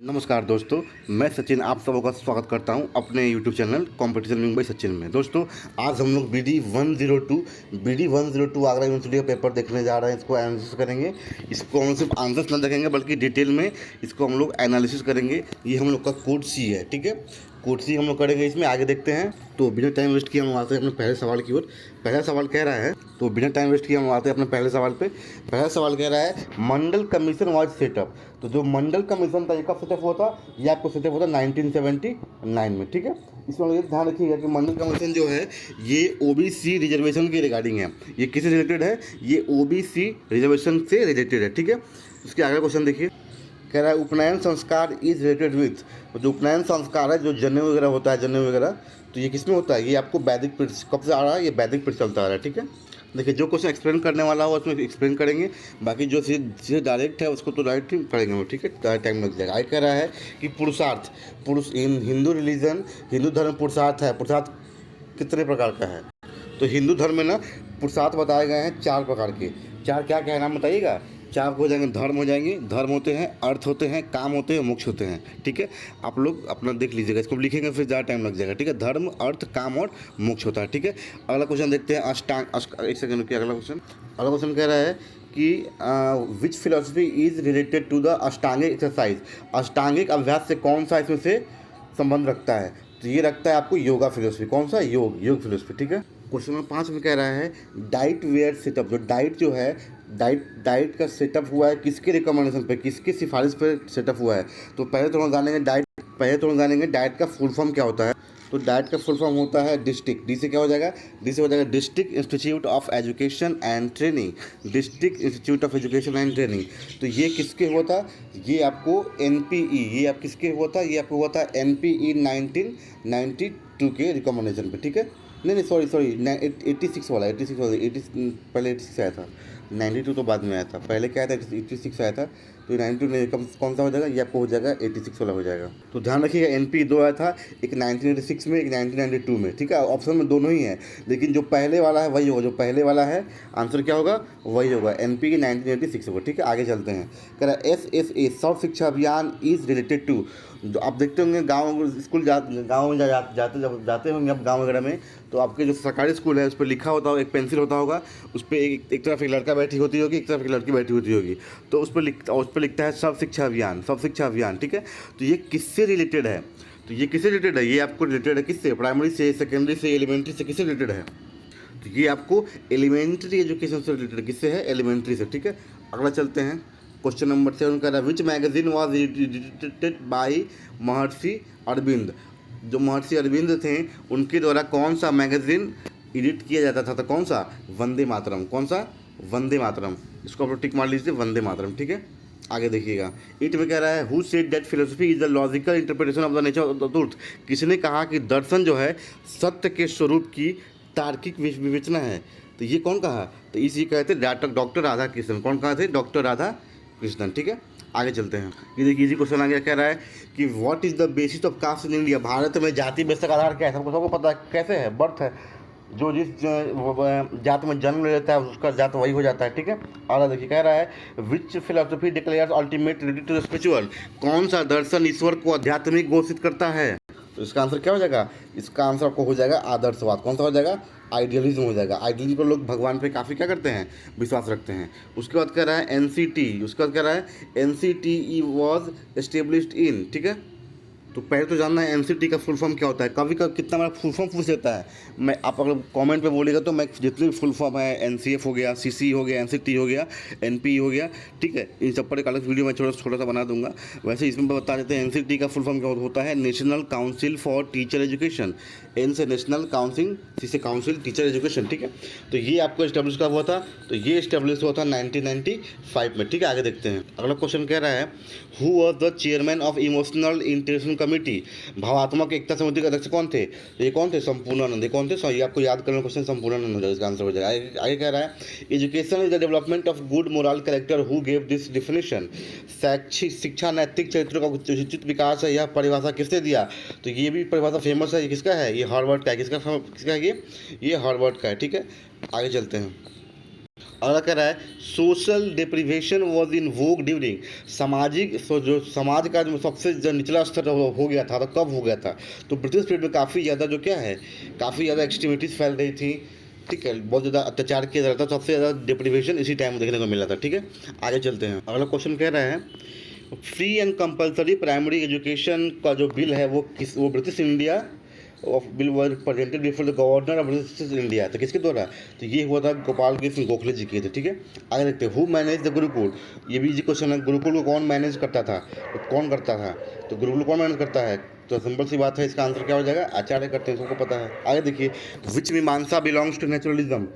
नमस्कार दोस्तों, मैं सचिन आप सबों का स्वागत करता हूं अपने YouTube channel competition wing by Sachin में। दोस्तों, आज हम लोग BD 102 आगरा यूनिवर्सिटी का पेपर देखने जा रहे हैं। इसको एनालिसिस करेंगे। इसको हम लोग सिर्फ आंसर्स ना देखेंगे बल्कि डिटेल में इसको हम लोग एनालिसिस करेंगे। ये हम लोग का कोड सी है, ठीक है। कोड सी हम लोग करेंगे। इसमें आगे देखते हैं। तो बिना टाइम वेस्ट किए हम आते हैं अपने पहले सवाल की ओर। पहला सवाल कह रहा है, तो बिना टाइम वेस्ट किए हम आते हैं अपने पहले सवाल पे। पहला सवाल कह रहा है, मंडल कमीशन वाज सेटअप। तो जो मंडल कमीशन था ये कब सेटअप हुआ था? ये आपको सेटअप हुआ था 1979 में, ठीक है। इसमें ये ध्यान रखिएगा कि मंडल कमीशन जो है ये ओबीसी रिजर्वेशन के रिगार्डिंग है। ये किससे रिलेटेड है? ये ओबीसी रिजर्वेशन से रिलेटेड है, ठीक है। उसके आगे क्वेश्चन देखिए। कह रहा है उपनयन संस्कार इज रिलेटेड विथ। जो उपनयन संस्कार है, जो जनेऊ वगैरह होता है, जनेऊ वगैरह, तो ये किसमें होता है? ये आपको वैदिक पीरियड कब से आ रहा है? ये वैदिक पीरियड चलता आ रहा है, ठीक है। देखिए, जो क्वेश्चन एक्सप्लेन करने वाला हो उसमें एक्सप्लेन करेंगे, बाकी जो सीधे डायरेक्ट है उसको तो डायरेक्ट ही करेंगे वो, ठीक है। टाइम लग जाएगा। आगे कह रहा है कि पुरुषार्थ, पुरुष इन हिंदू रिलीजन, हिंदू धर्म पुरुषार्थ है। पुरुषार्थ कितने प्रकार का है? तो हिंदू धर्म में ना पुरुषार्थ बताए गए हैं 4 प्रकार के। 4 क्या क्या है नाम बताइएगा? 4 हो जाएंगे। धर्म हो जाएंगे, धर्म होते हैं, अर्थ होते हैं, काम होते हैं, मोक्ष होते हैं, ठीक है। आप लोग अपना देख लीजिएगा, इसको लिखेंगे फिर ज़्यादा टाइम लग जाएगा, ठीक है। धर्म, अर्थ, काम और मोक्ष होता है, ठीक है। अगला क्वेश्चन देखते हैं। एक सेकंड रुकिए। अगला क्वेश्चन कह रहा है कि which philosophy is related to the ashtangik exercise. अष्टांगिक अभ्यास से कौन सा इसमें से संबंध रखता है? तो ये रखता है आपको योगा फिलोसफी। कौन सा? योग फिलोसफी, ठीक है। क्वेश्चन नंबर 5 में कह रहा है डाइट वेयर सेटअप। जो डाइट जो है, डाइट का सेटअप हुआ है किसके रिकमेंडेशन पे, किसकी सिफारिश पे सेटअप हुआ है? तो पहले तो हम जानेंगे डाइट का फुल फॉर्म क्या होता है। तो डाइट का फुल फॉर्म होता है डिस्ट्रिक्ट। डी से क्या हो जाएगा? डी से हो जाएगा district institute of education and training. District institute of education and training. तो ये किसके हुआ था? ये आपको एनपीई, ये आप किसके हुआ था? ये आपको हुआ था एनपीई 1992 के रिकमेंडेशन पे, ठीक है। नहीं, सॉरी 86 वाला, 86 वाला, पहले 86 आया था, 92 तो बाद में आया था। पहले क्या आया था? 86 आया था। तो ये 92 नहीं, कौन सा हो जाएगा? ये आपको हो जाएगा 86 वाला हो जाएगा। तो ध्यान रखिएगा, एनपी 2 आया था, एक 1986 में, एक 1992 में, ठीक है। ऑप्शन में दोनों ही है, लेकिन जो पहले वाला है वही होगा। जो पहले वाला है आंसर क्या होगा? वही होगा, एनपी की 1986 होगा, ठीक है। आगे चलते हैं। कह रहा है SSA सर्व शिक्षा अभियान इज रिलेटेड टू। जो आप देखते होंगे गाँव स्कूल गाँव में जब जाते होंगे आप गाँव वगैरह में, तो आपके जो सरकारी स्कूल है उस पर लिखा होता होगा, एक पेंसिल होता होगा, उस पर एक तरफ एक लड़का बैठी होती होगी, एक तरफ एक लड़की बैठी होती होगी। तो उस पर लिखता है सर्व शिक्षा अभियान, ठीक है। तो ये किससे रिलेटेड है? तो ये किससे रिलेटेड है? ये आपको रिलेटेड है किससे? प्राइमरी से, सेकेंडरी से, एलिमेंट्री से, किससे रिलेटेड है? तो ये आपको एलिमेंट्री एजुकेशन से रिलेटेड किससे है? एलिमेंट्री से, ठीक है। अगला चलते हैं। क्वेश्चन नंबर 7 का which magazine was edited by महर्षि अरविंद। जो महर्षि अरविंद थे उनके द्वारा कौन सा मैगजीन एडिट किया जाता था? तो कौन सा? वंदे मातरम। कौन सा? वंदे मातरम। इसको आप लोग टिक मार लीजिए, वंदे मातरम, ठीक है। आगे देखिएगा। इट में कह रहा है who said that philosophy is the logical interpretation of the nature of the truth. किसने कहा कि दर्शन जो है सत्य के स्वरूप की तार्किक विवेचना है? तो ये कौन कहा? तो इसी कहते डॉक्टर राधा कृष्णन। कौन कहा थे? डॉक्टर राधा कृष्णन, ठीक है। आगे चलते हैं। ये देखिए, इजी क्वेश्चन आ गया। कह रहा है कि what is the basis of caste in India. Bharat में जाति बेसिक आधार क्या है? सबको पता है कैसे है? बर्थ है। जो जिस जात में जन्म लेता है उसका जात वही हो जाता है, ठीक है। और देखिए कह रहा है which philosophy declares ultimate related to spiritual. कौन सा दर्शन ईश्वर को आध्यात्मिक घोषित करता है? तो इसका आंसर क्या हो जाएगा? इसका आंसर आपको हो जाएगा आदर्शवाद। कौन सा हो जाएगा? आइडियलिज्म हो जाएगा। आइडियलिज्म पर लोग भगवान पे काफ़ी क्या करते हैं? विश्वास रखते हैं। उसके बाद कह रहा है एनसीटी। उसके बाद कह रहा है एनसीटीई वॉज एस्टेब्लिश्ड इन, ठीक है। तो पहले तो जानना है एनसीटी का फुल फॉर्म क्या होता है। कभी कितना बड़ा फुल फॉर्म पूछ देता है। मैं आप अगर कमेंट पे बोलेगा तो मैं जितने भी फुल फॉर्म है, एनसीएफ हो गया, सीसी हो गया, एनसीटी हो गया, एनपी हो गया, ठीक है, इन सब पर एक अलग वीडियो मैं छोटा सा बना दूंगा। वैसे इसमें बता देते हैं एनसीटी का फुल फॉर्म क्या होता है। National council for teacher education. N से नेशनल काउंसिल, सी से काउंसिल टीचर एजुकेशन, ठीक है। तो ये आपको एस्टेब्लिश कब हुआ था? तो ये एस्टेब्लिश हुआ था 1995 में, ठीक है। आगे देखते हैं। अगला क्वेश्चन कह रहा है who was the chairman of emotional integration committee. भावात्मक एकता समिति के अध्यक्ष कौन थे? तो ये कौन थे? संपूर्णानंद। ये कौन थे? ये आपको याद करना क्वेश्चन, संपूर्णानंद हो जाएगा, इसका आंसर हो जाएगा। आगे कह रहा है education is the development of good moral character. Who gave this definition. शैक्षिक शिक्षा नैतिक चरित्रों का उचित विकास है, यह परिभाषा किसने दिया? तो ये भी परिभाषा फेमस है। ये किसका है? ये हार्वर्ड का है। किसका है ये हार्वर्ड का है, ठीक है। आगे चलते हैं। अगला कह रहा है social deprivation was in Vogue during, जो समाज का जो सबसे जो निचला स्तर हो गया था तो कब हो गया था? तो ब्रिटिश पीरियड में काफ़ी ज़्यादा जो क्या है, काफ़ी ज़्यादा एक्सट्रीमिटीज़ फैल रही थी, ठीक है, बहुत ज़्यादा अत्याचार किया जा रहा था, सबसे ज़्यादा डिप्रीवेशन इसी टाइम में देखने को मिला था। ठीक है, आगे चलते हैं। अगला क्वेश्चन कह रहा है free and compulsory primary education का जो बिल है वो British India of bill were presented before the governor of British India, तो किसके द्वारा? तो ये हुआ था गोपाल कृष्ण गोखले जी किए थे। ठीक है, आगे देखते हैं हु मैनेज द गुरुकुल, ये भी इजी क्वेश्चन है। गुरुकुल को कौन मैनेज करता था? तो कौन करता था? तो गुरुकुल कौन मैनेज करता है? तो सिंपल सी बात है, इसका आंसर क्या हो जाएगा? आचार्य करते हैं, सबको पता है। आगे देखिए विच मीमांसा बिलोंग्स टू नेचुरलिज्म,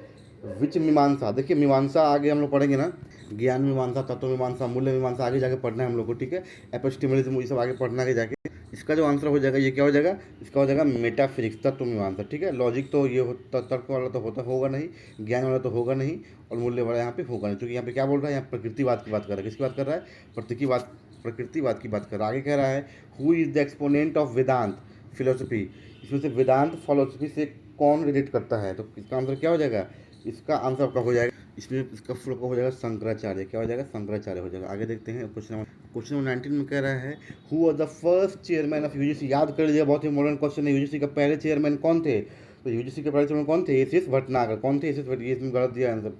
विच मीमांसा, देखिए मीमांसा आगे हम लोग पढ़ेंगे ना, ज्ञान मीमांसा, तत्व मीमांसा, मूल्य मीमांसा आगे जाके पढ़ना है हम लोग को। ठीक है, एपिस्टेमोलॉजी ये सब आगे पढ़ना है जाके। इसका जो आंसर हो जाएगा ये क्या हो जाएगा? इसका हो जाएगा मेटाफिजिक्स, तत्व मीमांसा। ठीक है, लॉजिक तो ये तर्क वाला तो होगा नहीं, ज्ञान वाला तो होगा नहीं, और मूल्य वाला यहाँ पे होगा नहीं, क्योंकि यहाँ पे क्या बोल रहा है? यहाँ प्रकृतिवाद की बात कर रहा है। किसकी बात कर रहा है? प्रकृतिवाद की बात कर रहा है। आगे कह रहा है who is the exponent of Vedanta philosophy, इसमें से वेदांत फिलोसफी से कौन रिलेट करता है? तो इसका आंसर क्या हो जाएगा? इसका आंसर आपका हो जाएगा, इसमें इसका फुल हो जाएगा शंकराचार्य। क्या हो जाएगा? शंकराचार्य हो जाएगा। आगे देखते हैं क्वेश्चन नंबर 19 में कह रहा है who was the first chairman of UGC, याद कर लीजिए, बहुत ही मॉडर्न क्वेश्चन है। यूजीसी का पहले चेयरमैन कौन थे? तो यूजीसी के पहले चेयरमैन कौन थे? एस भटनागर। कौन थे? ये इसमें गलत दिया आंसर,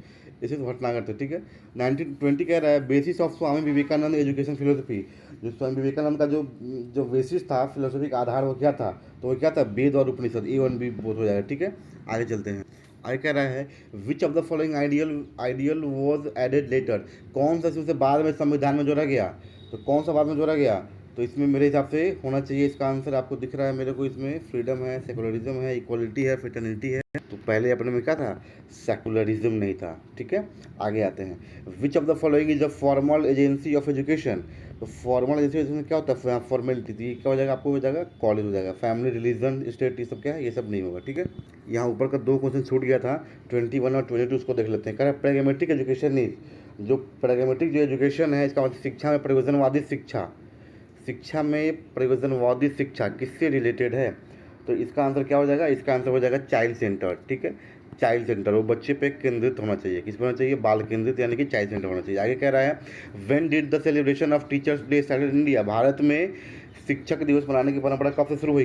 एस भटनागर थे। ठीक है, 1920 कह रहा है basis of Swami Vivekananda education philosophy, जो स्वामी विवेकानंद का जो बेसिस था, फिलोसफी का आधार वो क्या था? तो वो क्या था? वेद और उपनिषद, A1B बोध हो जाएगा। ठीक है, आगे चलते हैं। आगे कह रहा है which of the following ideal was added later, कौन सा इसमें बाद में संविधान में जोड़ा गया? तो कौन सा बाद में जोड़ा गया? तो इसमें मेरे हिसाब से होना चाहिए, इसका आंसर आपको दिख रहा है मेरे को, इसमें फ्रीडम है, सेकुलरिज्म है, इक्वलिटी है, फ्रेटर्निटी है। तो पहले अपने में क्या था? सेकुलरिज्म नहीं था। ठीक है, आगे आते हैं विच of the following is the formal agency of education, तो फॉर्मल एजेंसी में क्या होता है? फॉर्मेलिटी, तो ये क्या हो जाएगा? आपको हो जाएगा कॉलेज हो जाएगा। फैमिली, रिलीजन, स्टेट, ये सब क्या है? ये सब नहीं होगा। ठीक है, यहाँ ऊपर का 2 क्वेश्चन छूट गया था, 21 और 22, उसको देख लेते हैं। कह रहा है प्रैग्मेटिक एजुकेशन इज, जो प्रैग्मेटिक जो एजुकेशन है इसका मतलब शिक्षा में प्रयोजनवादी शिक्षा में प्रयोजनवादी शिक्षा किससे रिलेटेड है? तो इसका आंसर क्या हो जाएगा? इसका आंसर हो जाएगा चाइल्ड सेंटर। ठीक है, चाइल्ड सेंटर, वो बच्चे पे केंद्रित होना चाहिए। किस पर होना चाहिए? बाल केंद्रित, यानी कि चाइल्ड सेंटर होना चाहिए। आगे कह रहा है when did the celebration of teachers day started in India, Bharat में शिक्षक दिवस मनाने की परंपरा कब से शुरू हुई?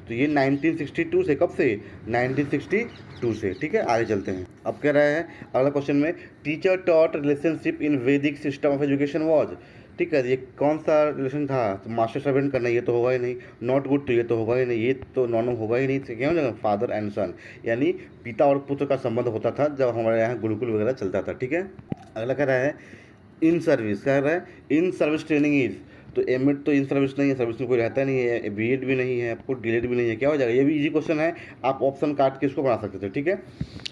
तो ये 1962 से। कब से? 1962 से। ठीक है, आगे चलते हैं। अब कह रहा है अगला क्वेश्चन में टीचर टॉट रिलेशनशिप इन वैदिक सिस्टम ऑफ एजुकेशन वॉज, ठीक है, ये कौन सा रिलेशन था? तो मास्टर सर्वेंट करना, ये तो होगा ही नहीं। नॉट गुड, तो ये तो होगा ही नहीं। ये तो नॉन होगा ही नहीं। तो क्या हो जाएगा? फादर एंड सन, यानी पिता और पुत्र का संबंध होता था जब हमारे यहाँ गुरुकुल वगैरह चलता था। ठीक है, अगला कह रहा है इन सर्विस, कह रहा है इन सर्विस ट्रेनिंग इज, तो एमएड तो इन सर्विस नहीं है, सर्विस में कोई रहता नहीं है, बीएड भी नहीं है, आपको डीएड भी नहीं है। क्या हो जाएगा? ये भी इजी क्वेश्चन है, आप ऑप्शन काट के इसको बना सकते थे। ठीक है,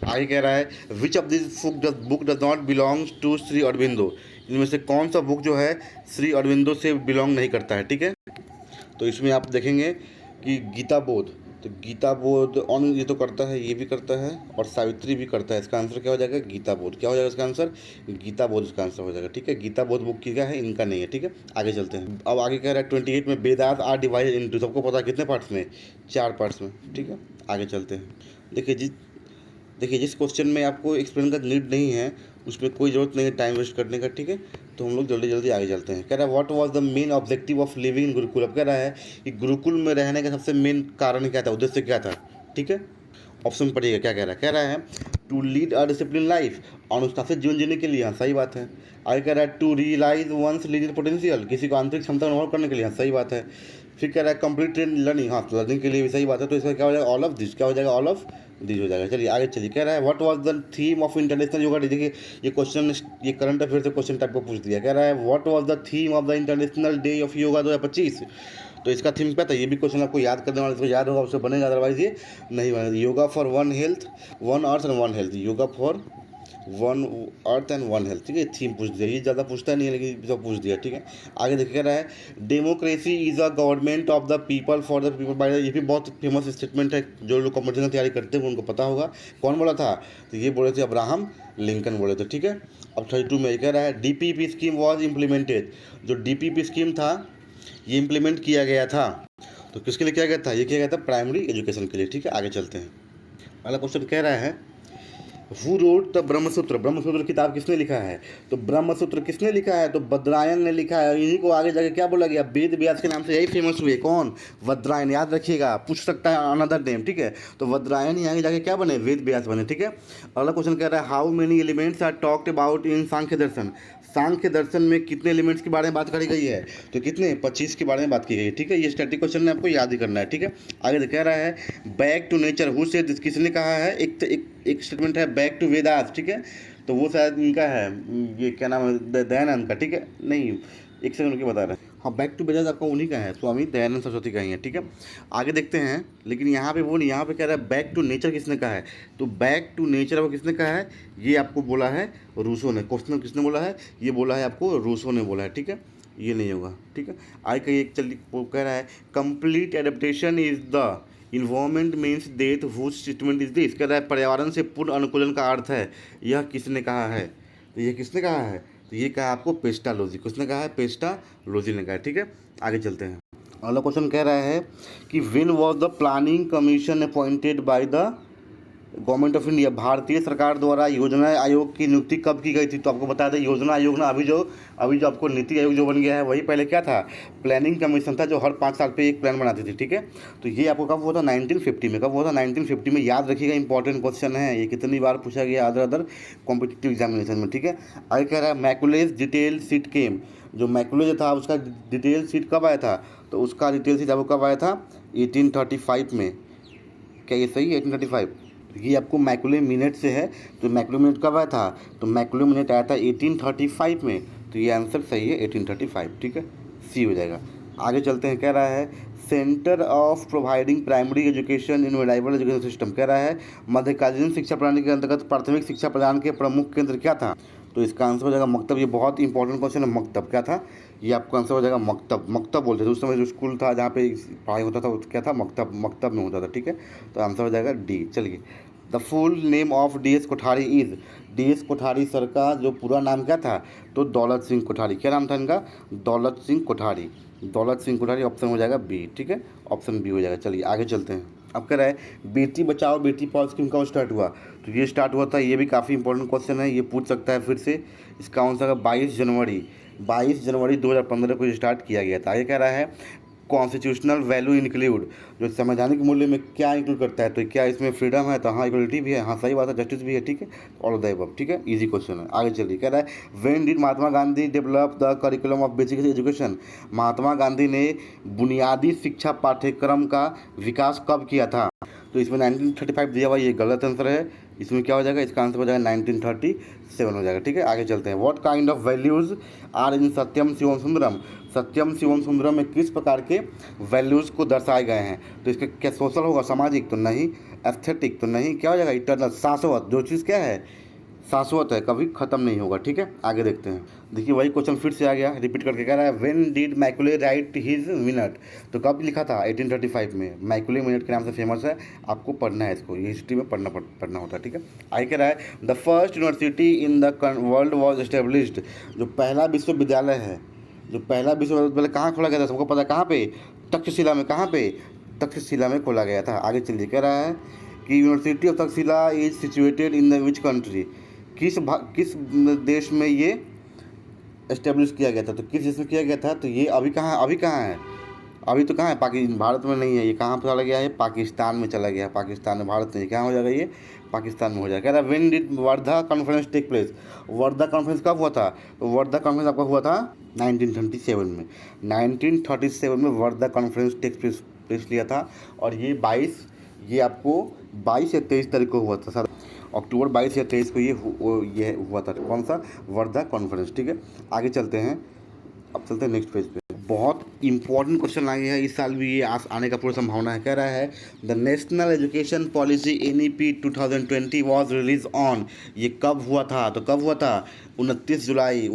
आगे कह रहा है which of this book does not belongs to Shri Aurobindo, इनमें से कौन सा बुक जो है श्री अरविंदो से बिलोंग नहीं करता है? ठीक है, तो इसमें आप देखेंगे कि गीता बोध, तो गीता बोध ऑन ये तो करता है, ये भी करता है, और सावित्री भी करता है। इसका आंसर क्या हो जाएगा? गीता बोध। क्या हो जाएगा इसका आंसर? गीता बोध इसका आंसर हो जाएगा। ठीक है, गीता बोध बुक की क्या है? इनका नहीं है। ठीक है, आगे चलते हैं। अब आगे कह रहा है 28 में वेदांत आर डिवाइडेड इनटू, सबको पता है कितने पार्ट्स में? 4 पार्ट्स में। ठीक है, आगे चलते हैं। देखिए जिस क्वेश्चन में आपको एक्सप्लेन का नीड नहीं है उसमें कोई ज़रूरत नहीं है टाइम वेस्ट करने का। ठीक है, तो हम लोग जल्दी जल्दी आगे चलते हैं। कह रहा है what was the main objective of living in Gurukul, अब कह रहा है कि गुरुकुल में रहने का सबसे मेन कारण क्या था, उद्देश्य क्या था? ठीक है, ऑप्शन पढ़िएगा क्या कह रहा है। कह रहा है to lead a discipline life, अनुशासित जीवन जीने के लिए। हाँ, सही बात है। आगे कह रहा है to realise once leading potential, किसी को आंतरिक क्षमता का अनुभव करने के लिए। हाँ, सही बात है। फिर कह रहा है कंप्लीट ट्रेन लर्निंग, हाँ, लर्निंग के लिए भी सही बात है। तो इसका क्या हो जाएगा? All of this. क्या हो जाएगा? ऑल ऑफ दिस हो जाएगा। चलिए आगे चलिए। कह रहा है what was the theme of international yoga day, देखिए ये क्वेश्चन, ये करंट अफेयर से क्वेश्चन टाइप को पूछ दिया। कह रहा है what was the theme of the international day of yoga 2025, तो इसका थीम क्या था? ये भी क्वेश्चन आपको याद करने वाले, इसको याद होगा उससे बनेगा, अदरवाइज ये नहीं बनेगा। Yoga for one health, one earth and one health, yoga for one earth and one health. ठीक है, थीम पूछ दिया, ये ज़्यादा पूछता नहीं है लेकिन सब पूछ दिया। ठीक है, आगे देखिए कह रहा है democracy is a government of the people for the people by, ये भी बहुत फेमस स्टेटमेंट है, जो लोग कॉम्पिटिशन की तैयारी करते हैं उनको पता होगा। कौन बोला था? तो ये बोले थे अब्राहम लिंकन बोले थे। ठीक है, अब 32 में कह रहा है डीपीपी स्कीम वॉज इम्प्लीमेंटेड, जो डीपीपी स्कीम था ये इम्प्लीमेंट किया गया था, तो किसके लिए किया गया था? ये किया गया था प्राइमरी एजुकेशन के लिए। ठीक है, आगे चलते हैं। अगला क्वेश्चन कह रहा है who wrote the Brahmasutra, Brahmasutra किताब किसने लिखा है? तो ब्रह्मसूत्र किसने लिखा है? तो वज्रायन ने लिखा है। इन्हीं को आगे जाके क्या बोला गया? वेद व्यास के नाम से यही फेमस हुए। कौन? वज्रायन। याद रखिएगा, पूछ सकता है अनदर नेम, ठीक है। तो वज्रायन ही आगे जाके क्या बने? वेद व्यास बने, ठीक है। अगला क्वेश्चन कह रहा है how many elements are talked about in Sankhya darshan, Sankhya दर्शन में कितने एलिमेंट्स के बारे में बात करी गई है? तो कितने? 25 के बारे में बात की गई है, ठीक है। ये स्टैटिक क्वेश्चन है, आपको याद ही करना है, ठीक है। आगे कह रहा है बैक टू नेचर, हु से किसने कहा है? एक स्टेटमेंट है बैक टू वेदास, ठीक है। तो वो शायद इनका है, ये क्या नाम है? दयानंद का, ठीक है। नहीं, एक सेकंड उनके बता रहे हैं। हाँ, बैक टू वेदास आपका उन्हीं का है, स्वामी दयानंद सरस्वती का ही है, ठीक है। आगे देखते हैं, लेकिन यहाँ पे वो नहीं, यहाँ पे कह रहा है बैक टू नेचर किसने कहा है? तो बैक टू नेचर आपको किसने कहा है? ये आपको बोला है रूसो ने। क्वेश्चन किसने बोला है? ये बोला है आपको रूसो ने बोला है, ठीक है। ये नहीं होगा, ठीक है। आगे का एक चलिए वो कह रहा है complete adaptation is the environment means death whose statement is this. कह रहा है पर्यावरण से पूर्ण अनुकूलन का अर्थ है, यह किसने कहा है? तो ये किसने कहा है? तो ये कहा आपको पेस्टालोजी। किसने कहा है? पेस्टालोजी ने कहा है, ठीक है। आगे चलते हैं। अगला क्वेश्चन कह रहा है कि when was the planning commission appointed by the government of India, भारतीय सरकार द्वारा योजना आयोग की नियुक्ति कब की गई थी? तो आपको बता दें योजना आयोग ना अभी जो आपको नीति आयोग जो बन गया है, वही पहले क्या था? प्लानिंग कमीशन था, जो हर 5 साल पे एक प्लान बनाती थी, ठीक है। तो ये आपको कब हुआ था? 1950 में। कब हुआ था? 1950 में। याद रखिएगा, इंपॉर्टेंट क्वेश्चन है ये, कितनी बार पूछा गया अदर कॉम्पिटिटिव एग्जामिनेशन में, ठीक है। आगे कह रहा है मैकुलेज डिटेल सीट केम, जो मैकुले था उसका डिटेल सीट कब आया था? तो उसका डिटेल सीट आपको कब आया था? 1835 में। क्या ये सही है? 1835। ये आपको मैकुले मिनट से है, तो मैकुले मिनट कब आया था? तो मैकुले मिनट आया था 1835 में। तो ये आंसर सही है 1835, ठीक है, सी हो जाएगा। आगे चलते हैं। कह रहा है centre of providing primary education in variable education system. कह रहा है मध्यकालीन शिक्षा प्रणाली के अंतर्गत प्राथमिक शिक्षा प्रदान के प्रमुख केंद्र क्या था? तो इसका आंसर हो जाएगा मकतब। ये बहुत इंपॉर्टेंट क्वेश्चन है, मकतब क्या था? ये आपका आंसर हो जाएगा मकतब। मकतब बोलते थे उस समय, जो स्कूल था जहाँ पे पढ़ाई होता था वो क्या था? मकतब, मकतब में होता था, ठीक है। तो आंसर हो जाएगा डी। चलिए, the full name of DS Kothari is, DS Kothari sir का जो पूरा नाम क्या था? तो दौलत सिंह कोठारी। क्या नाम था इनका? दौलत सिंह कोठारी। दौलत सिंह कोठारी, ऑप्शन हो जाएगा बी, ठीक है, ऑप्शन बी हो जाएगा। चलिए आगे चलते हैं। अब कह रहा है बेटी बचाओ बेटी पढ़ाओ स्कीम कब स्टार्ट हुआ? तो ये स्टार्ट हुआ था, ये भी काफ़ी इंपॉर्टेंट क्वेश्चन है, ये पूछ सकता है फिर से। इसका आंसर है 22 जनवरी 2015 को स्टार्ट किया गया था। आगे कह रहा है कॉन्स्टिट्यूशनल वैल्यू इंक्लूड, जो संवैधानिक मूल्य में क्या इंक्लूड करता है? तो क्या इसमें फ्रीडम है? तो हाँ, इक्वलिटी भी है, हाँ सही बात है, जस्टिस भी है, ठीक है, ऑल ऑफ द अबव, ठीक है, इजी क्वेश्चन है। आगे चलिए। कह रहा है when did Mahatma Gandhi develop the curriculum of basic education, Mahatma Gandhi ने बुनियादी शिक्षा पाठ्यक्रम का विकास कब किया था? तो इसमें 1935 दिया हुआ, ये गलत आंसर है। इसमें क्या हो जाएगा? इसका आंसर हो जाएगा 1937 हो जाएगा, ठीक है। आगे चलते हैं। What kind of values are in Satyam Shivam Sundaram, Satyam Shivam Sundaram में किस प्रकार के वैल्यूज़ को दर्शाए गए हैं? तो इसका क्या सोशल होगा? सामाजिक तो नहीं, एस्थेटिक तो नहीं, क्या हो जाएगा? इटर्नल, शाश्वत। जो चीज़ क्या है? शाश्वत है, कभी ख़त्म नहीं होगा, ठीक है। आगे देखते हैं। देखिए वही क्वेश्चन फिर से आ गया, रिपीट करके कह रहा है when did Macaulay right his minute, तो कब लिखा था? 1835 में। मैकुले मिनट के नाम से फेमस है, आपको पढ़ना है इसको, ये हिस्ट्री में पढ़ना होता है, ठीक है। आगे कह रहा है the first university in the world was established, जो पहला विश्वविद्यालय है, जो पहला विश्वविद्यालय कहाँ खोला गया था? सबको पता है, कहाँ पे? तक्षशिला में। कहाँ पे? तक्षशिला में खोला गया था। आगे चलिए। कह रहा है कि university of Takshashila is situated in the which country, किस देश में ये एस्टेब्लिश किया गया था? तो किस देश में किया गया था? तो ये अभी कहाँ है? अभी तो कहाँ है? भारत में नहीं है, ये कहाँ पर चला गया है? पाकिस्तान में चला गया है। पाकिस्तान में, भारत में कहाँ हो जाएगा? ये पाकिस्तान में हो जाएगा। कह रहा है when did Wardha conference take place, Wardha conference कब हुआ था? तो वर्धा कॉन्फ्रेंस आपका हुआ था 1937 में। 1937 में वर्धा कॉन्फ्रेंस टेक प्लेस लिया था, और ये 22 या 23 तारीख को हुआ था सर, अक्टूबर 22 या 23 को ये हुआ था। कौन सा? वर्धा कॉन्फ्रेंस, ठीक है। आगे चलते हैं। अब चलते हैं नेक्स्ट पेज पे। बहुत इंपॉर्टेंट क्वेश्चन आए हैं इस साल भी, ये आने का पूरी संभावना है। कह रहा है the national education policy NEP 2020 was release on, ये कब हुआ था? तो कब हुआ था? 29 जुलाई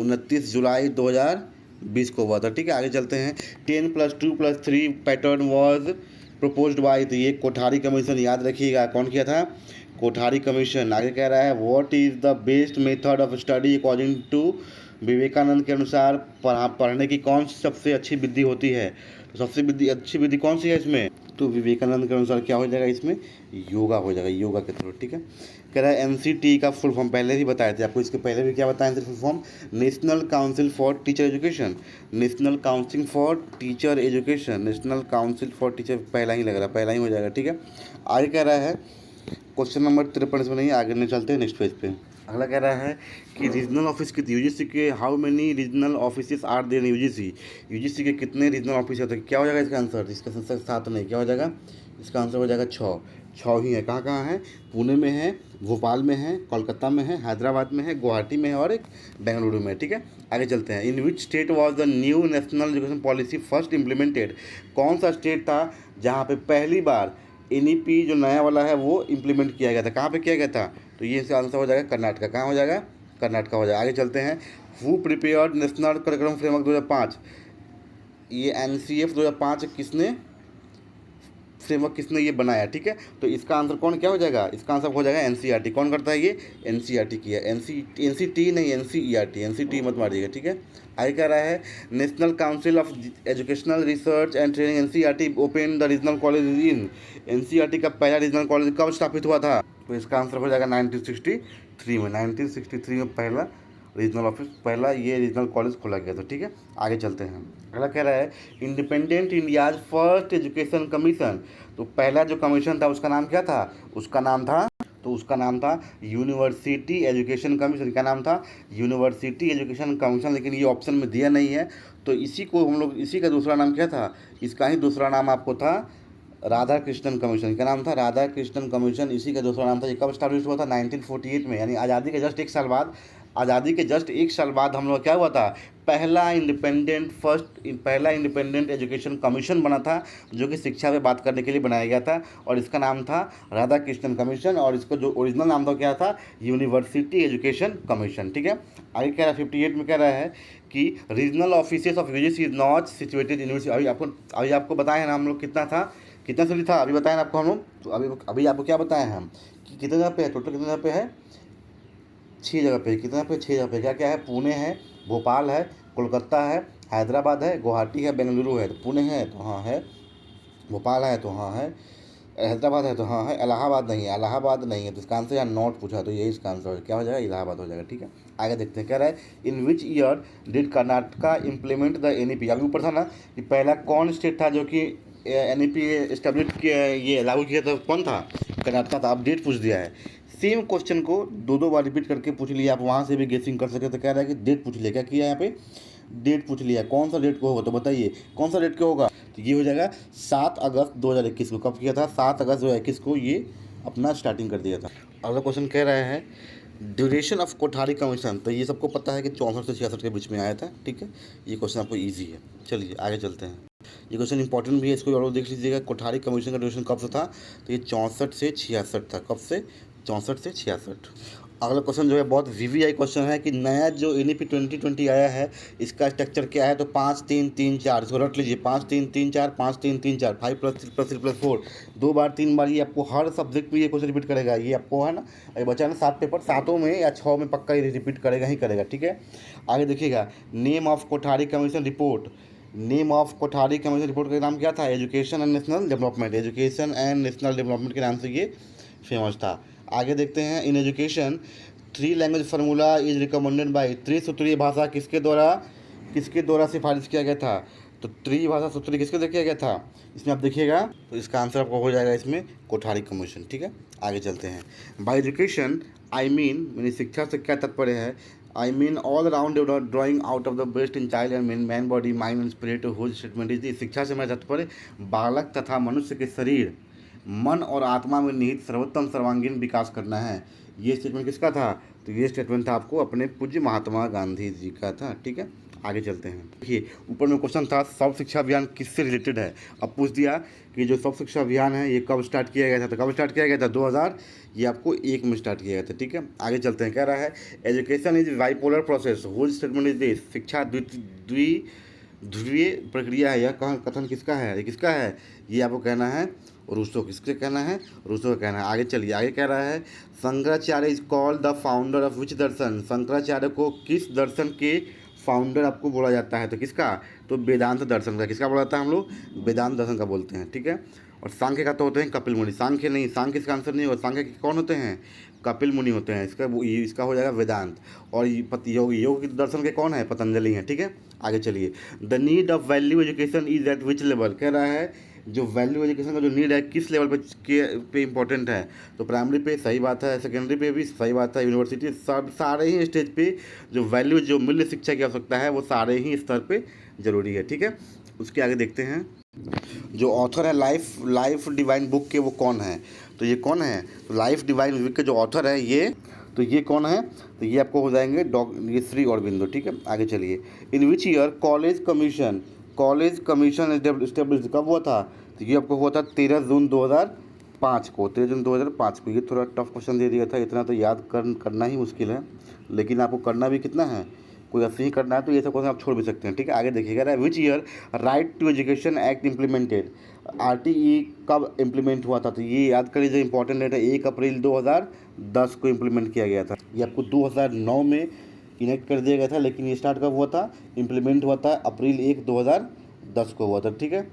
2020 को हुआ था, ठीक है। आगे चलते हैं। 10+2+3 पैटर्न वॉज प्रपोज्ड बाय, तो ये कोठारी कमीशन, याद रखिएगा कौन किया था? कोठारी कमीशन। आगे कह रहा है what is the best method of study according to, Vivekananda के अनुसार पढ़ने की कौन सी सबसे अच्छी विधि होती है? तो सबसे अच्छी विधि कौन सी है इसमें? तो विवेकानंद के अनुसार क्या हो जाएगा इसमें, योगा हो जाएगा, योगा के थ्रू, ठीक है। कह रहा है एनसीटी का फुल फॉर्म पहले ही बताए थे आपको, इसके पहले भी क्या बताए थे full form, national council for teacher education, national council for teacher education, national council for teacher, पहला ही लग रहा है, पहला ही हो जाएगा, ठीक है। आगे कह रहा है क्वेश्चन नंबर 53 इसमें नहीं, आगे नहीं चलते हैं नेक्स्ट पेज पे। अगला कह रहा है कि रीजनल ऑफिस कितने, यूजीसी के how many regional office are there UGC, UGC के कितने रीजनल ऑफिस होते हैं, क्या हो जाएगा इसका आंसर, इसका आंसर 7 नहीं, क्या हो जाएगा, इसका आंसर हो जाएगा 6 ही है। कहाँ कहाँ है, पुणे में है, भोपाल में है, कोलकाता में है, हैदराबाद में है, गुवाहाटी में है और एक बेंगलुरु में, ठीक है। आगे चलते हैं। In which state was the new national education policy first implemented, कौन सा स्टेट था जहाँ पे पहली बार एनईपी जो नया वाला है वो इम्प्लीमेंट किया गया था, कहाँ पे किया गया था, तो ये इसका आंसर हो जाएगा कर्नाटका, कहाँ हो जाएगा, कर्नाटका हो जाएगा। आगे चलते हैं। Who prepared national curriculum framework 2005, ये एनसीएफ 2005 किसने फ्रेमवर्क किसने ये बनाया, ठीक है। तो इसका आंसर कौन क्या हो जाएगा, इसका आंसर हो जाएगा एनसीईआरटी, कौन करता है ये, एनसीईआरटी किया, एनसीटी नहीं एनसीईआरटी, एनसीटी मत मारिएगा, ठीक है। आगे कह रहा है national council of educational research and training NCERT open the regional college in, NCERT का पहला रीजनल कॉलेज कब स्थापित हुआ था, तो इसका आंसर हो जाएगा 1963 में, 1963 में पहला रीजनल ऑफिस, पहला ये रीजनल कॉलेज खोला गया था, ठीक है। आगे चलते हैं। अगला कह रहा है independent India's first education commission, तो पहला जो कमीशन था उसका नाम क्या था, उसका नाम था, तो उसका नाम था यूनिवर्सिटी एजुकेशन कमीशन, क्या नाम था, यूनिवर्सिटी एजुकेशन कमीशन, लेकिन ये ऑप्शन में दिया नहीं है, तो इसी को हम लोग, इसी का दूसरा नाम क्या था, इसका ही दूसरा नाम आपको था राधा कृष्णन कमीशन, क्या नाम था, राधा कृष्णन कमीशन, इसी का दूसरा नाम था। ये कब स्टैब्लिश हुआ था, 1948 में, यानी आज़ादी के जस्ट 1 साल बाद, आज़ादी के जस्ट 1 साल बाद हम लोग क्या हुआ था, पहला इंडिपेंडेंट एजुकेशन कमीशन बना था, जो कि शिक्षा पे बात करने के लिए बनाया गया था, और इसका नाम था राधा कृष्णन कमीशन, और इसका जो ओरिजिनल नाम था क्या था, यूनिवर्सिटी एजुकेशन कमीशन, ठीक है। आगे कह रहा है 58 में कह रहा है कि regional office of UGC is not situated university, अभी आपको बताया है ना हम लोग, कितना सही था अभी बताया ना आपको हम लोग, तो अभी आपको क्या बताए हैं हम कि कितने जगह पे है, टोटल कितने जगह पे है, 6 जगह पे, कितना पे 6 जगह पे, क्या क्या है, पुणे है, भोपाल है, कोलकाता है, हैदराबाद है, गुवाहाटी है, बेंगलुरु है, तो पुणे है तो हाँ है, भोपाल है तो हाँ है, हैदराबाद है तो हाँ है, इलाहाबाद नहीं है, तो इसका आंसर यहाँ नॉट पूछा, तो यही इसका आंसर क्या हो जाएगा, इलाहाबाद हो जाएगा, ठीक है। आगे देखते हैं। कह रहा है in which year did Karnataka implement the NEP, अभी ऊपर था ना कि पहला कौन स्टेट था जो कि एनईपी एस्टेब्लिश किया, ये लागू किया था, कौन था, कर्नाटका था। अब डेट पूछ दिया है, सेम क्वेश्चन को 2 बार रिपीट करके पूछ लिया, आप वहाँ से भी गेसिंग कर सकते, तो कह रहा है कि डेट पूछ लिया, क्या किया यहाँ पे, डेट पूछ लिया, कौन सा डेट को होगा, तो बताइए कौन सा डेट को होगा, तो ये हो जाएगा 7 अगस्त 2021 को, कब किया था, 7 अगस्त 2021 को ये अपना स्टार्टिंग कर दिया था। अगला क्वेश्चन कह रहा है ड्यूरेशन ऑफ कोठारी कमीशन, तो ये सबको पता है कि 64 से 66 के बीच में आया था, ठीक है, ये क्वेश्चन आपको ईजी है। चलिए आगे चलते हैं, ये क्वेश्चन इंपॉर्टेंट भी है, इसको और देख लीजिएगा। कोठारी कमीशन का ड्यूरेशन कब से था, तो ये 64 से 66 था, कब से, 64 से 66। अगला क्वेश्चन जो है बहुत वीवीआई क्वेश्चन है कि नया जो एनईपी 2020 आया है इसका स्ट्रक्चर क्या है, तो 5 3 3 4, इसको रट लीजिए, 5 3 3 4, 5 3 3 4, 5 + 3 + 3 + 4, 2 बार 3 बार, ये आपको हर सब्जेक्ट में ये क्वेश्चन रिपीट करेगा, ये आपको है ना, ये बचा ना 7 पेपर, 7 में या 6 में पक्का ये रिपीट करेगा ही करेगा, ठीक है। आगे देखिएगा, name of Kothari commission report, name of Kothari commission report का नाम क्या था, education and national development, education and national development के नाम से ये फेमस था। आगे देखते हैं, in education 3 language formula is recommended by, त्रिसूत्रीय भाषा किसके द्वारा सिफारिश किया गया था, तो त्रिभाषा सूत्री किसके द्वारा किया गया था, इसमें आप देखिएगा, तो इसका आंसर आपको हो जाएगा इसमें कोठारी कमीशन, ठीक है। आगे चलते हैं। बाय एजुकेशन आई मीन शिक्षा से क्या तात्पर्य है, I mean all round drawing out of the best in child and man body mind and spirit, whose statement is, शिक्षा से मेरा तात्पर्य बालक तथा मनुष्य के शरीर, मन और आत्मा में निहित सर्वोत्तम सर्वांगीण विकास करना है। ये स्टेटमेंट किसका था, तो ये स्टेटमेंट था आपको अपने पूज्य महात्मा गांधी जी का था, ठीक है। आगे चलते हैं। देखिए ऊपर में क्वेश्चन था सर्व शिक्षा अभियान किससे रिलेटेड है, अब पूछ दिया कि जो सर्व शिक्षा अभियान है ये कब स्टार्ट किया गया था, तो कब स्टार्ट किया गया था, 2000, ये आपको 1 में स्टार्ट किया गया था, ठीक है। आगे चलते हैं। कह रहा है education is bipolar process, whose statement is this, शिक्षा ध्रुवीय प्रक्रिया है, यह कथन किसका है, ये किसका है, ये आपको कहना है रूसो, किसके कहना है, रूसो का कहना है। आगे चलिए, आगे कह रहा है Shankaracharya is called the founder of which darshan, Shankaracharya को किस दर्शन के फाउंडर आपको बोला जाता है, तो किसका, तो वेदांत दर्शन का, किसका बोला जाता है हम लोग, वेदांत दर्शन का बोलते हैं, ठीक है। और सांख्य का तो होते हैं कपिल मुनि, सांख्य नहीं, सांख्य इसका आंसर नहीं होगा, सांख्य के कौन होते हैं, कपिल मुनि होते हैं, इसका हो जाएगा वेदांत। और योग दर्शन के कौन है, पतंजलि हैं, ठीक है। आगे चलिए, the need of value education is eight which level, कह रहा है जो वैल्यू एजुकेशन का जो नीड है किस लेवल पे इम्पोर्टेंट है, तो प्राइमरी पे सही बात है, सेकेंडरी पे भी सही बात है, यूनिवर्सिटी सारे ही स्टेज पे जो वैल्यू जो मूल्य शिक्षा की आवश्यकता है वो सारे ही स्तर पे ज़रूरी है, ठीक है। उसके आगे देखते हैं, जो ऑथर है लाइफ डिवाइन बुक के वो कौन है, तो ये कौन है, तो लाइफ डिवाइन बुक के जो ऑथर है ये कौन है, तो ये आपको हो जाएंगे ये श्री अरबिंदो, ठीक है। आगे चलिए, in which year college commission establish कब हुआ था, तो ये आपको हुआ था 13 जून 2005 को, 13 जून 2005 को। ये थोड़ा टफ क्वेश्चन दे दिया था, इतना तो याद करना ही मुश्किल है, लेकिन आपको करना भी कितना है, कोई ऐसे ही करना है तो ये सब क्वेश्चन आप छोड़ भी सकते हैं, ठीक है। आगे देखिएगा, which year right to education act implemented, RTE कब इम्प्लीमेंट हुआ था, तो ये याद कर लीजिए, इंपॉर्टेंट डेट है, 1 अप्रैल 2010 को इम्प्लीमेंट किया गया था। ये आपको 2009 में इनेक्ट कर दिया गया था, लेकिन ये स्टार्ट कब हुआ था, इम्प्लीमेंट हुआ था अप्रैल 1 2010 को हुआ था, ठीक है।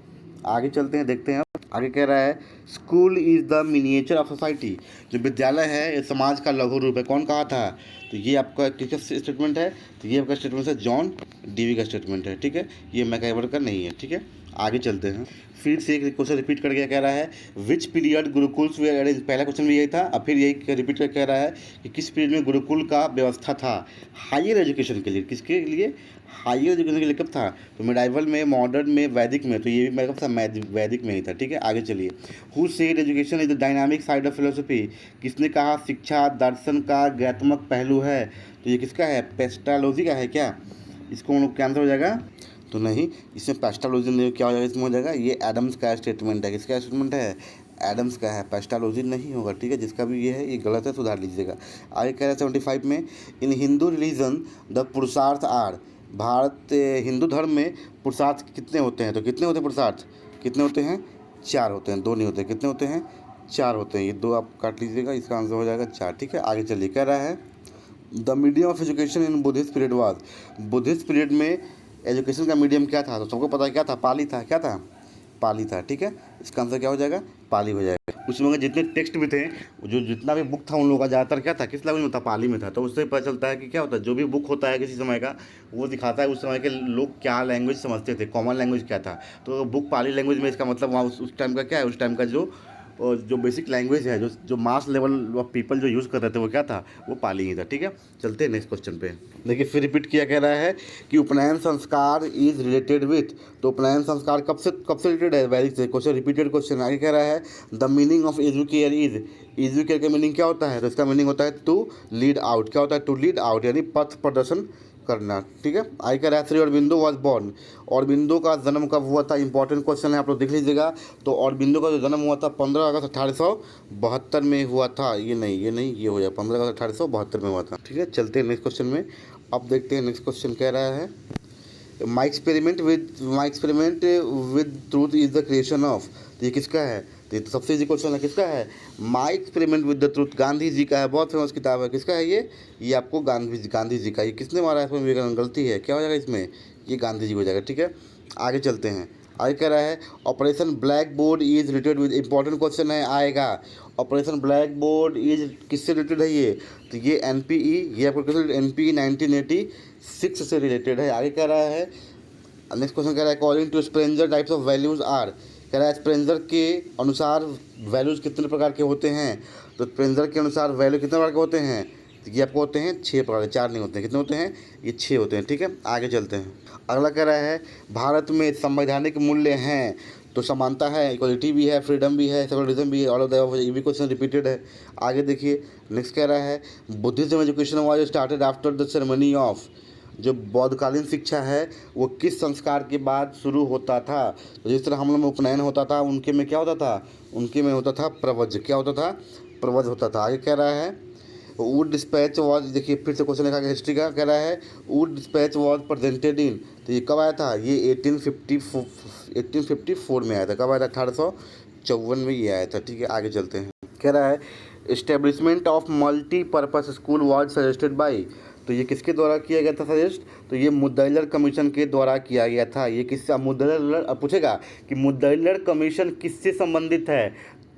आगे चलते हैं, देखते हैं। आगे कह रहा है, school is the miniature of society, जो विद्यालय है ये समाज का लघु रूप है, कौन कहा था, तो ये आपका किसका स्टेटमेंट है, तो ये आपका स्टेटमेंट है जॉन डीवी का स्टेटमेंट है, ठीक है। ये मैकआइवर का नहीं है, ठीक है। आगे चलते हैं, फिर से एक क्वेश्चन रिपीट करके कह रहा है, which period gurukuls were arrange, पहला क्वेश्चन भी यही था, अब फिर यही रिपीट करके कह रहा है कि किस पीरियड में गुरुकुल का व्यवस्था था हायर एजुकेशन के लिए, किसके लिए, हायर एजुकेशन के लिए कब था, तो मिडाइवल में, मॉडर्न में, वैदिक में, तो ये भी मेरा कब था, वैदिक में ही था, ठीक है। आगे चलिए, who said education is the dynamic side of philosophy, किसने कहा शिक्षा दर्शन का ज्ञात्मक पहलू है, तो ये किसका है, पेस्टालोजी का है क्या, इसको हम लोग क्या आंसर हो जाएगा, तो नहीं, इसमें पेस्टालोजी नहीं, क्या हो जाएगा, इसमें हो जाएगा ये एडम्स का स्टेटमेंट है, किसका स्टेटमेंट है, एडम्स का है, पेस्टालोजी नहीं होगा, ठीक है। जिसका भी ये है ये गलत है, सुधार लीजिएगा। आगे कह रहा है 75 में, इन हिंदू रिलीजन द पुरुषार्थ आर, भारत हिंदू धर्म में पुरुषार्थ कितने होते हैं, तो कितने होते हैं पुरुषार्थ, कितने होते हैं, 4 होते हैं, 2 नहीं होते, कितने होते हैं, 4 होते हैं, ये 2 आप काट लीजिएगा, इसका आंसर हो जाएगा 4, ठीक है। आगे चलिए, कह रहा है the medium of education in Buddhist period was, Buddhist period में एजुकेशन का मीडियम क्या था, तो सबको पता है क्या था, पाली था, क्या था, पाली था, ठीक है। इसका आंसर क्या हो जाएगा, पाली हो जाएगा। उस समय जितने टेक्स्ट भी थे, जो जितना भी बुक था उन लोगों का ज़्यादातर क्या था, किस लैंग्वेज में था, पाली में था, तो उससे पता चलता है कि क्या होता है, जो भी बुक होता है किसी समय का वो दिखाता है उस समय के लोग क्या लैंग्वेज समझते थे, कॉमन लैंग्वेज क्या था, तो बुक पाली लैंग्वेज में, इसका मतलब वहाँ उस टाइम का क्या है, उस टाइम का जो बेसिक लैंग्वेज है, जो मास लेवल ऑफ पीपल जो यूज़ कर रहे थे वो क्या था, वो पाली ही था, ठीक है। चलते हैं नेक्स्ट क्वेश्चन पे, देखिए फिर रिपीट किया कह रहा है कि उपनयन संस्कार इज रिलेटेड विथ, तो उपनयन संस्कार कब से रिलेटेड है, वैदिक से, क्वेश्चन रिपीटेड क्वेश्चन। आगे कह रहा है the meaning of educare is, educare का मीनिंग क्या होता है, तो इसका मीनिंग होता है टू लीड आउट, क्या होता है, टू लीड आउट यानी पथ प्रदर्शन करना, ठीक है। आई कह रहा है श्री अरबिंदो वॉज बॉर्न, अरबिंदो का जन्म कब हुआ था, इंपॉर्टेंट क्वेश्चन है, आप लोग देख लीजिएगा। तो अरबिंदो का जो जन्म हुआ था 15 अगस्त 1872 में हुआ था, ये हो जाए 15 अगस्त 1872 में हुआ था, ठीक है। चलते हैं नेक्स्ट क्वेश्चन में, अब देखते हैं नेक्स्ट क्वेश्चन कह रहा है, my experiment with truth is the creation of, तो ये किसका है, तो ये तो सबसे इजी क्वेश्चन है, किसका है, my experiment with the truth, Gandhi ji का है, बहुत फेमस किताब है, किसका है ये आपको गांधी जी का, ये किसने मारा है, इसमें विवेकानंद, गलती है, क्या हो जाएगा इसमें, ये गांधी जी हो जाएगा, ठीक है। आगे चलते हैं, आगे कह रहा है operation black board is related with, important question है आएगा, ऑपरेशन ब्लैक बोर्ड इज किससे रिलेटेड है ये, तो ये NPE, ये आपको NPE 1986 से रिलेटेड है। आगे कह रहा है, नेक्स्ट क्वेश्चन कह रहा है according to Spranger types of values are, कह रहा है स्प्रेंजर के अनुसार वैल्यूज कितने प्रकार के होते हैं, तो स्प्रेंजर के अनुसार वैल्यू कितने प्रकार के होते हैं, तो ये आपको होते हैं 6 प्रकार के, 4 नहीं होते हैं, कितने होते हैं, ये 6 होते हैं, ठीक है। आगे चलते हैं, अगला कह रहा है भारत में संवैधानिक मूल्य हैं, तो समानता है, इक्वलिटी भी है, फ्रीडम भी है, सेकुलरिज्म भी है, ऑल ऑफ द, ये भी क्वेश्चन रिपीटेड है। आगे देखिए नेक्स्ट कह रहा है Buddhism education was started after the ceremony of, जो बौद्धकालीन शिक्षा है वो किस संस्कार के बाद शुरू होता था, तो जिस तरह हम लोग में उपनयन होता था उनके में क्या होता था, उनके में होता था प्रवज, क्या होता था, प्रवज होता था। आगे कह रहा है वुड डिस्पैच वॉज, देखिए फिर से क्वेश्चन लिखा गया हिस्ट्री का, कह रहा है Wood dispatch was presented in, तो ये कब आया था, ये 1854 में आया था, कब आया था, 1854 में ये आया था, ठीक है। आगे चलते हैं, कह रहा है establishment of multipurpose school was suggested by, तो ये किसके द्वारा किया गया था सजेस्ट? तो ये मुद्दईलर कमीशन के द्वारा किया गया था। ये किससे मुद्दईलर पूछेगा कि मुद्दईलर कमीशन किससे संबंधित है?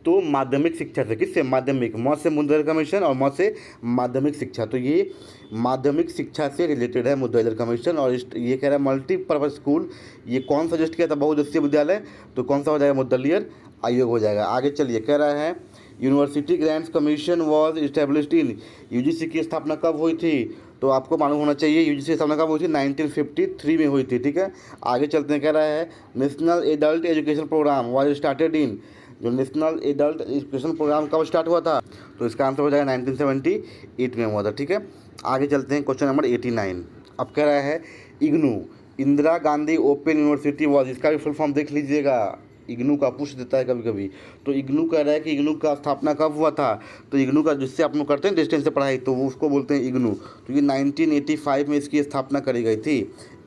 तो माध्यमिक शिक्षा से। किससे? माध्यमिक। म से मुद्दईलर कमीशन और म से माध्यमिक शिक्षा। तो ये माध्यमिक शिक्षा से रिलेटेड है मुद्दईलर कमीशन। और ये कह रहा है मल्टीपर्पज स्कूल, ये कौन सजेस्ट किया था? बहुउद्देशीय विद्यालय। तो कौन सा हो जाएगा? मुद्दईलर आयोग हो जाएगा। आगे चलिए, कह रहा है university grants commission was established in, UGC की स्थापना कब हुई थी? तो आपको मालूम होना चाहिए यूजीसी की स्थापना कब हुई थी? 1953 में हुई थी। ठीक है, आगे चलते हैं। कह रहा है national adult education program was started in, जो नेशनल एडल्ट एजुकेशन प्रोग्राम कब स्टार्ट हुआ था? तो इसका आंसर हो जाएगा 1978 में हुआ था। ठीक है, आगे चलते हैं। क्वेश्चन नंबर 89 अब कह रहा है IGNOU, Indira Gandhi open university was, इसका भी फुल फॉर्म देख लीजिएगा, इग्नू का पूछ देता है कभी कभी। तो इग्नू कह रहा है कि इग्नू का स्थापना कब हुआ था? तो इग्नू का जिससे आप लोग करते हैं डिस्टेंस से पढ़ाई, तो वो उसको बोलते हैं इग्नू। तो ये 1985 में इसकी स्थापना करी गई थी।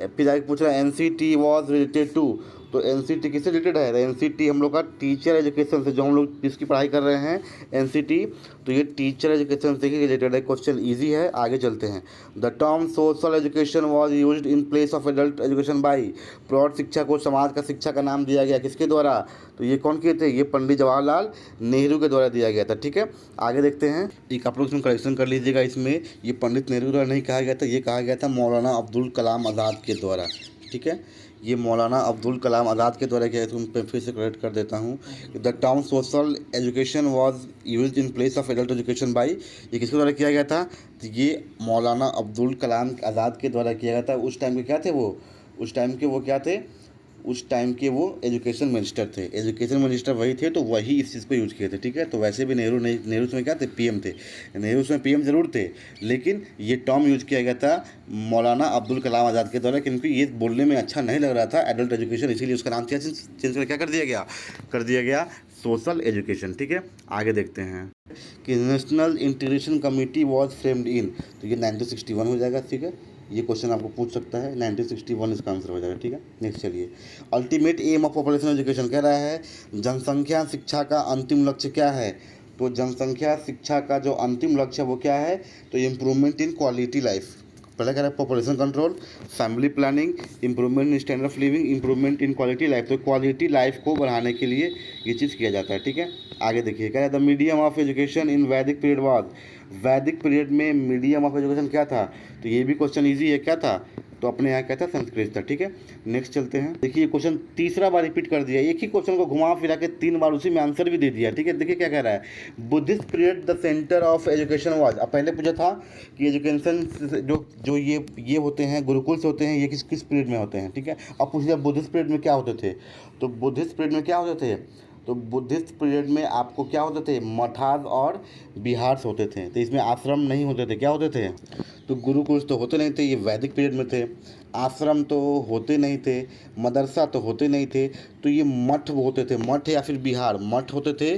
फिर आगे पूछ रहा है एनसीटी वॉज रिलेटेड टू, तो एनसीटी किससे रिलेटेड है? एनसीटी हम लोग का टीचर एजुकेशन से, जो हम लोग जिसकी पढ़ाई कर रहे हैं एनसीटी, तो ये टीचर एजुकेशन से ही रिलेटेड है। क्वेश्चन इजी है, आगे चलते हैं। The term social education was used in place of adult education by, प्रौढ़ शिक्षा को समाज का शिक्षा का नाम दिया गया किसके द्वारा? तो ये कौन किए थे? ये पंडित जवाहरलाल नेहरू के द्वारा दिया गया था। ठीक है, आगे देखते हैं। एक आप लोग इसमें करेक्शन कर लीजिएगा, इसमें ये पंडित नेहरू द्वारा नहीं कहा गया था, ये कहा गया था मौलाना अब्दुल कलाम आज़ाद के द्वारा। ठीक है, ये मौलाना अब्दुल कलाम आज़ाद के द्वारा किया है। तो मैं फिर से करेक्ट कर देता हूँ। The term social education was used in place of adult education by, ये किसके द्वारा किया गया था? तो ये मौलाना अब्दुल कलाम आज़ाद के द्वारा किया गया था। उस टाइम के क्या थे वो? उस टाइम के वो क्या थे? उस टाइम के वो एजुकेशन मिनिस्टर थे। एजुकेशन मिनिस्टर वही थे, तो वही इस चीज़ को यूज किए थे। ठीक है, तो वैसे भी नेहरू नहीं, नेहरू उसमें क्या थे? पीएम थे। नेहरू उसमें पीएम जरूर थे, लेकिन ये टर्म यूज किया गया था मौलाना अब्दुल कलाम आज़ाद के द्वारा, क्योंकि ये बोलने में अच्छा नहीं लग रहा था एडल्ट एजुकेशन, इसीलिए उसका नाम चेंज कर क्या कर दिया गया सोशल एजुकेशन। ठीक है, आगे देखते हैं कि national integration committee was framed in, तो ये 1961 हो जाएगा। ठीक है, ये क्वेश्चन आपको पूछ सकता है, 1961 इसका आंसर हो जाएगा। ठीक है, नेक्स्ट चलिए। Ultimate aim of population education कह रहा है जनसंख्या शिक्षा का अंतिम लक्ष्य क्या है? तो जनसंख्या शिक्षा का जो अंतिम लक्ष्य है वो क्या है? तो इम्प्रूवमेंट इन क्वालिटी लाइफ। पहले कह रहा है population control, family planning, improvement in standard of living, improvement in quality life. तो क्वालिटी लाइफ को बढ़ाने के लिए ये चीज़ किया जाता है। ठीक है, आगे देखिए। कह रहा है the medium of education in वैदिक पीरियड वाज, वैदिक पीरियड में मीडियम ऑफ एजुकेशन क्या था? तो ये भी क्वेश्चन ईजी है, क्या था? तो अपने यहाँ क्या था? संस्कृत था। ठीक है, नेक्स्ट चलते हैं। देखिए क्वेश्चन तीसरा बार रिपीट कर दिया, एक ही क्वेश्चन को घुमा फिरा के 3 बार उसी में आंसर भी दे दिया। ठीक है, देखिए क्या कह रहा है, Buddhist period the centre of education was. अब पहले पूछा था कि एजुकेशन जो ये होते हैं गुरुकुल से होते हैं, ये किस पीरियड में होते हैं? ठीक है, अब पूछ लिया बुद्धिस्ट पीरियड में क्या होते थे? तो बुद्धिस्ट पीरियड में क्या होते थे? तो बुद्धिस्ट पीरियड में आपको क्या होते थे? मठास और बिहार्स होते थे। तो इसमें आश्रम नहीं होते थे, क्या होते थे? तो गुरुकुल तो होते नहीं थे, ये वैदिक पीरियड में थे। आश्रम तो होते नहीं थे, मदरसा तो होते नहीं थे, तो ये मठ होते थे। मठ या फिर बिहार, मठ होते थे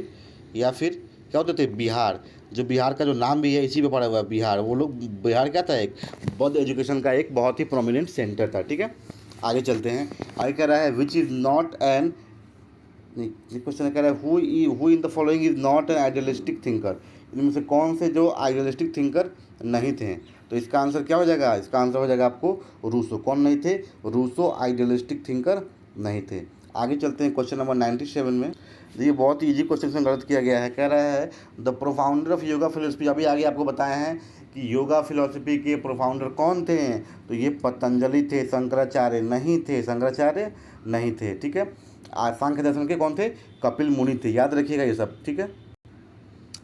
या फिर क्या होते थे? बिहार। जो बिहार का जो नाम भी है इसी पे पड़ा हुआ है, बिहार। वो लोग, बिहार क्या था? एक बौद्ध एजुकेशन का एक बहुत ही प्रोमिनेंट सेंटर था। ठीक है, आगे चलते हैं। आगे कह रहा है which is not an, question कह रहा है who in the following is not an idealistic thinker, इनमें से कौन से जो आइडियलिस्टिक थिंकर नहीं थे? तो इसका आंसर क्या हो जाएगा? इसका आंसर हो जाएगा आपको रूसो। कौन नहीं थे? रूसो आइडियलिस्टिक थिंकर नहीं थे। आगे चलते हैं क्वेश्चन नंबर 97 में। ये बहुत ही ईजी क्वेश्चन में गलत किया गया है। कह रहा है द प्रोफाउंडर ऑफ योगा फिलोसफी, अभी आगे आपको बताए हैं कि योगा फिलोसफी के प्रोफाउंडर कौन थे? तो ये पतंजलि थे, शंकराचार्य नहीं थे, शंकराचार्य नहीं थे। ठीक है, सांख्य दर्शन के कौन थे? कपिल मुनि थे। याद रखिएगा ये सब। ठीक है,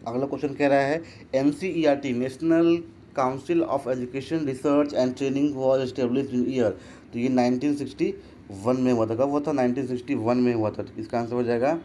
अगला क्वेश्चन कह रहा है NCERT national council of education research and training was established in year, तो ये 1961 में हुआ था। कब हुआ था? 1961 में हुआ था। इसका आंसर हो जाएगा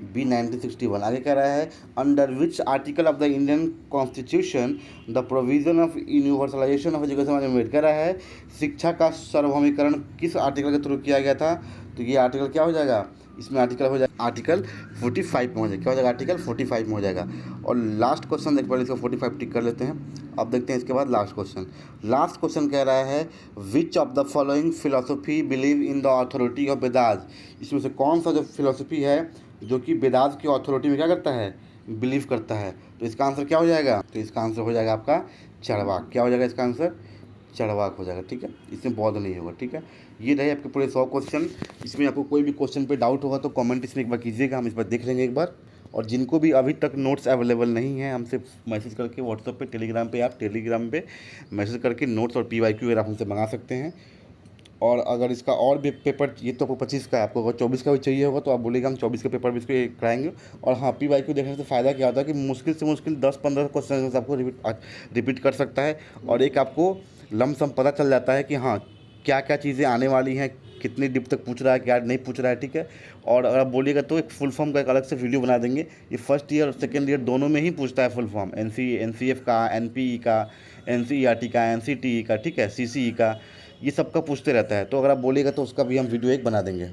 बी, 1961। आगे कह रहा है under which article of the Indian constitution the provision of universalization of education was made. कह रहा है शिक्षा का सार्वभौमिकरण किस आर्टिकल के थ्रू किया गया था? तो ये आर्टिकल क्या हो जाएगा? इसमें आर्टिकल हो जाएगा आर्टिकल 45 में हो जाएगा। क्या हो जाएगा? आर्टिकल 45 में हो जाएगा। और लास्ट क्वेश्चन देख, पहले इसको 45 टिक कर लेते हैं। अब देखते हैं इसके बाद लास्ट क्वेश्चन। लास्ट क्वेश्चन कह रहा है which of the following philosophy believe in the authority of Vedas, इसमें से कौन सा जो फिलोसफी है जो कि वेदास की अथॉरिटी में क्या करता है? बिलीव करता है। तो इसका आंसर क्या हो जाएगा? तो इसका आंसर हो जाएगा आपका चार्वाक। क्या हो जाएगा इसका आंसर? चार्वाक हो जाएगा, ठीक है। इसमें बौद्ध नहीं होगा, ठीक है। ये रहे आपके पूरे 100 क्वेश्चन। इसमें आपको कोई भी क्वेश्चन पे डाउट होगा तो कमेंट इसमें एक बार कीजिएगा, हम इस बार देख लेंगे एक बार। और जिनको भी अभी तक नोट्स अवेलेबल नहीं है, हमसे मैसेज करके व्हाट्सएप पे, टेलीग्राम पे, आप टेलीग्राम पे मैसेज करके नोट्स और PYQ वगैरह आप हमसे मंगा सकते हैं। और अगर इसका और भी पेपर, ये तो आपको 25 का है, आपको अगर 24 का भी चाहिए होगा तो आप बोलिएगा, हम 24 के पेपर भी इसको कराएंगे। और हाँ, PYQ देखने से फ़ायदा क्या होता है कि मुश्किल से मुश्किल 10-15 क्वेश्चन आपको रिपीट कर सकता है। और एक आपको लमसम पता चल जाता है कि हाँ क्या क्या चीज़ें आने वाली हैं, कितनी डिप तक पूछ रहा है, क्या नहीं पूछ रहा है, ठीक है। और अगर आप बोलिएगा तो एक फुल फॉर्म का एक अलग से वीडियो बना देंगे। ये फर्स्ट ईयर और सेकेंड ईयर दोनों में ही पूछता है फुल फॉर्म, NCF का, NPE का, NCERT का, NCTE का, ठीक है, CCE का, ये सब का पूछते रहता है। तो अगर आप बोलिएगा तो उसका भी हम वीडियो एक बना देंगे।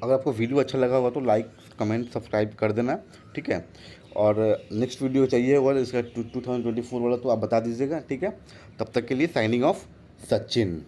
अगर आपको वीडियो अच्छा लगा होगा तो लाइक, कमेंट, सब्सक्राइब कर देना, ठीक है। और नेक्स्ट वीडियो चाहिए होगा इसका 2024 वाला तो आप बता दीजिएगा, ठीक है। तब तक के लिए साइनिंग ऑफ, सचिन।